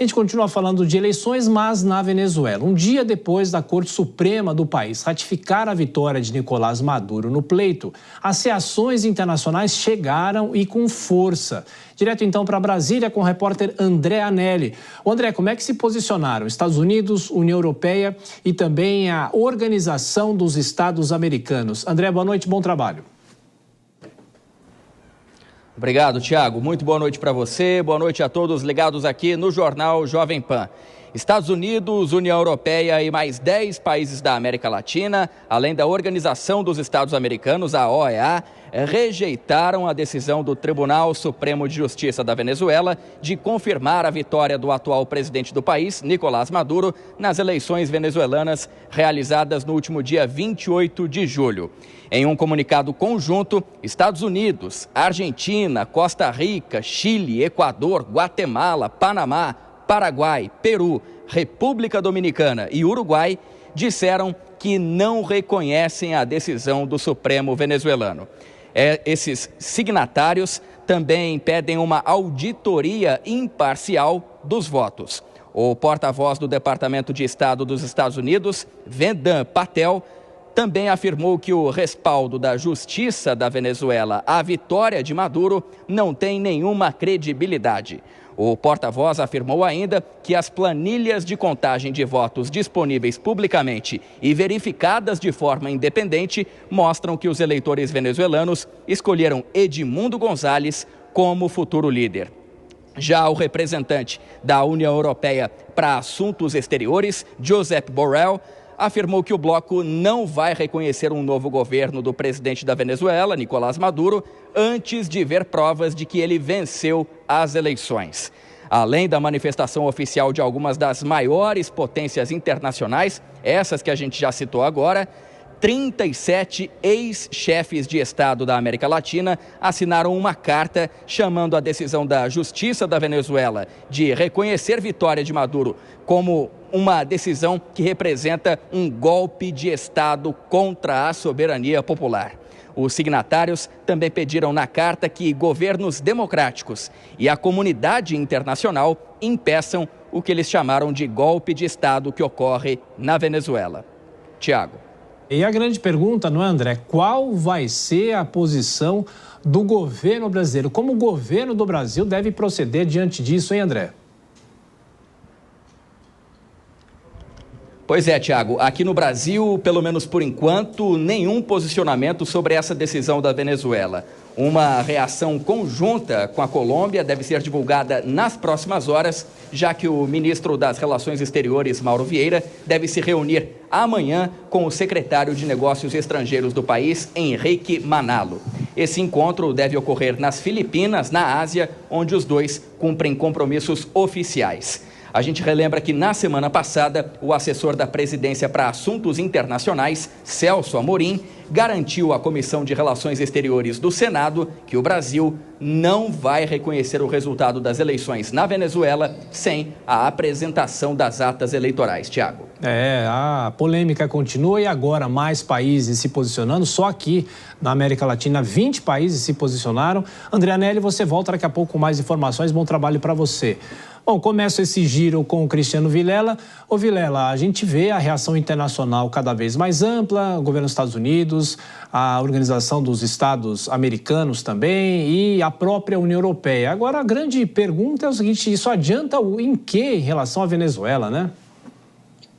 A gente continua falando de eleições, mas na Venezuela. Um dia depois da Corte Suprema do país ratificar a vitória de Nicolás Maduro no pleito, as reações internacionais chegaram e com força. Direto então para Brasília com o repórter André Anelli. André, como é que se posicionaram Estados Unidos, União Europeia e também a Organização dos Estados Americanos? André, boa noite, bom trabalho. Obrigado, Tiago. Muito boa noite para você, boa noite a todos ligados aqui no Jornal Jovem Pan. Estados Unidos, União Europeia e mais 10 países da América Latina, além da Organização dos Estados Americanos, a OEA, rejeitaram a decisão do Tribunal Supremo de Justiça da Venezuela de confirmar a vitória do atual presidente do país, Nicolás Maduro, nas eleições venezuelanas realizadas no último dia 28 de julho. Em um comunicado conjunto, Estados Unidos, Argentina, Costa Rica, Chile, Equador, Guatemala, Panamá, Paraguai, Peru, República Dominicana e Uruguai disseram que não reconhecem a decisão do Supremo venezuelano. Esses signatários também pedem uma auditoria imparcial dos votos. O porta-voz do Departamento de Estado dos Estados Unidos, Vedant Patel, também afirmou que o respaldo da Justiça da Venezuela à vitória de Maduro não tem nenhuma credibilidade. O porta-voz afirmou ainda que as planilhas de contagem de votos disponíveis publicamente e verificadas de forma independente mostram que os eleitores venezuelanos escolheram Edmundo González como futuro líder. Já o representante da União Europeia para Assuntos Exteriores, Josep Borrell, afirmou que o bloco não vai reconhecer um novo governo do presidente da Venezuela, Nicolás Maduro, antes de ver provas de que ele venceu as eleições. Além da manifestação oficial de algumas das maiores potências internacionais, essas que a gente já citou agora, 37 ex-chefes de Estado da América Latina assinaram uma carta chamando a decisão da Justiça da Venezuela de reconhecer vitória de Maduro como uma decisão que representa um golpe de Estado contra a soberania popular. Os signatários também pediram na carta que governos democráticos e a comunidade internacional impeçam o que eles chamaram de golpe de Estado que ocorre na Venezuela. Tiago. E a grande pergunta, não é, André? Qual vai ser a posição do governo brasileiro? Como o governo do Brasil deve proceder diante disso, hein, André? Pois é, Tiago. Aqui no Brasil, pelo menos por enquanto, nenhum posicionamento sobre essa decisão da Venezuela. Uma reação conjunta com a Colômbia deve ser divulgada nas próximas horas, já que o ministro das Relações Exteriores, Mauro Vieira, deve se reunir amanhã com o secretário de Negócios Estrangeiros do país, Henrique Manalo. Esse encontro deve ocorrer nas Filipinas, na Ásia, onde os dois cumprem compromissos oficiais. A gente relembra que na semana passada, o assessor da Presidência para Assuntos Internacionais, Celso Amorim, garantiu à Comissão de Relações Exteriores do Senado que o Brasil não vai reconhecer o resultado das eleições na Venezuela sem a apresentação das atas eleitorais. Tiago. A polêmica continua e agora mais países se posicionando. Só aqui na América Latina, 20 países se posicionaram. André Anelli, você volta daqui a pouco com mais informações. Bom trabalho para você. Bom, começo esse giro com o Cristiano Vilela. Ô Vilela, a gente vê a reação internacional cada vez mais ampla, o governo dos Estados Unidos, a Organização dos Estados Americanos também e a própria União Europeia. Agora, a grande pergunta é o seguinte, isso adianta em quê em relação à Venezuela, né?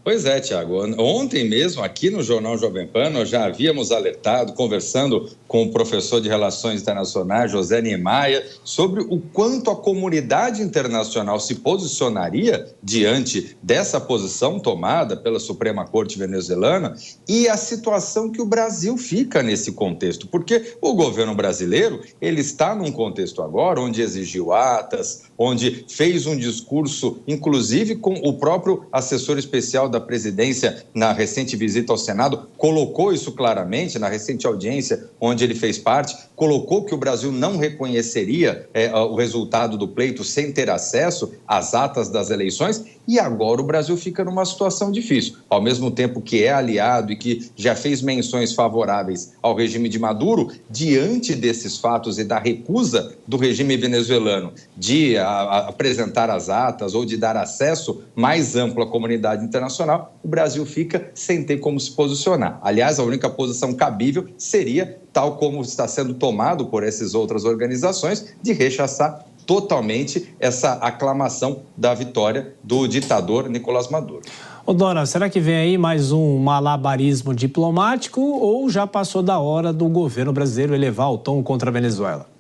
Pois é, Tiago. Ontem mesmo, aqui no Jornal Jovem Pan, nós já havíamos alertado, conversando com o professor de Relações Internacionais, José Niemeyer, sobre o quanto a comunidade internacional se posicionaria diante dessa posição tomada pela Suprema Corte venezuelana e a situação que o Brasil fica nesse contexto. Porque o governo brasileiro, ele está num contexto agora onde exigiu atas, onde fez um discurso, inclusive com o próprio assessor especial da presidência, na recente visita ao Senado, colocou isso claramente, na recente audiência onde ele fez parte, colocou que o Brasil não reconheceria o resultado do pleito sem ter acesso às atas das eleições, e agora o Brasil fica numa situação difícil. Ao mesmo tempo que é aliado e que já fez menções favoráveis ao regime de Maduro, diante desses fatos e da recusa do regime venezuelano de apresentar as atas ou de dar acesso mais amplo à comunidade internacional, o Brasil fica sem ter como se posicionar. Aliás, a única posição cabível seria, tal como está sendo tomado por essas outras organizações, de rechaçar totalmente essa aclamação da vitória do ditador Nicolás Maduro. Ô, Dora, será que vem aí mais um malabarismo diplomático ou já passou da hora do governo brasileiro elevar o tom contra a Venezuela?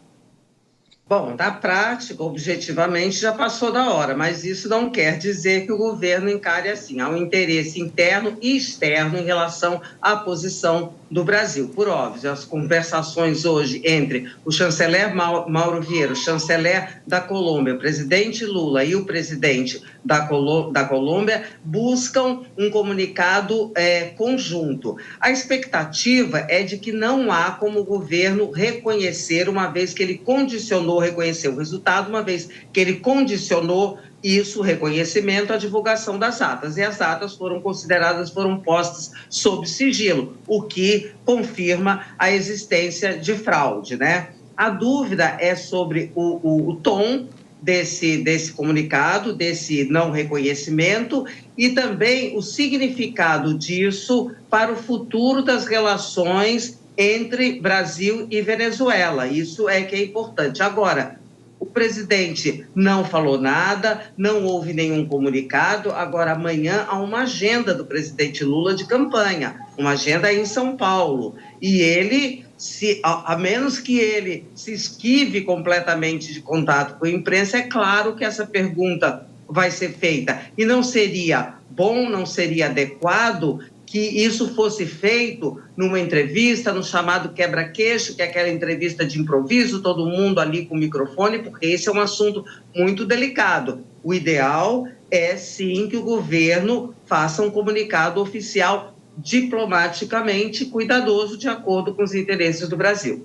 Bom, na prática, objetivamente, já passou da hora, mas isso não quer dizer que o governo encare assim. Há um interesse interno e externo em relação à posição do Brasil. Por óbvio, as conversações hoje entre o chanceler Mauro Vieira, o chanceler da Colômbia, o presidente Lula e o presidente da Colômbia buscam um comunicado conjunto. A expectativa é de que não há como o governo reconhecer, uma vez que ele reconhecer o resultado, uma vez que ele condicionou isso, o reconhecimento, à divulgação das atas. E as atas foram postas sob sigilo, o que confirma a existência de fraude, né? A dúvida é sobre o tom desse comunicado, desse não reconhecimento, e também o significado disso para o futuro das relações entre Brasil e Venezuela. Isso é que é importante. Agora, o presidente não falou nada, não houve nenhum comunicado. Agora, amanhã, há uma agenda do presidente Lula de campanha, uma agenda aí em São Paulo. E ele, a menos que ele se esquive completamente de contato com a imprensa, é claro que essa pergunta vai ser feita. E não seria bom, não seria adequado que isso fosse feito numa entrevista, no chamado quebra-queixo, que é aquela entrevista de improviso, todo mundo ali com o microfone, porque esse é um assunto muito delicado. O ideal é, sim, que o governo faça um comunicado oficial diplomaticamente cuidadoso, de acordo com os interesses do Brasil.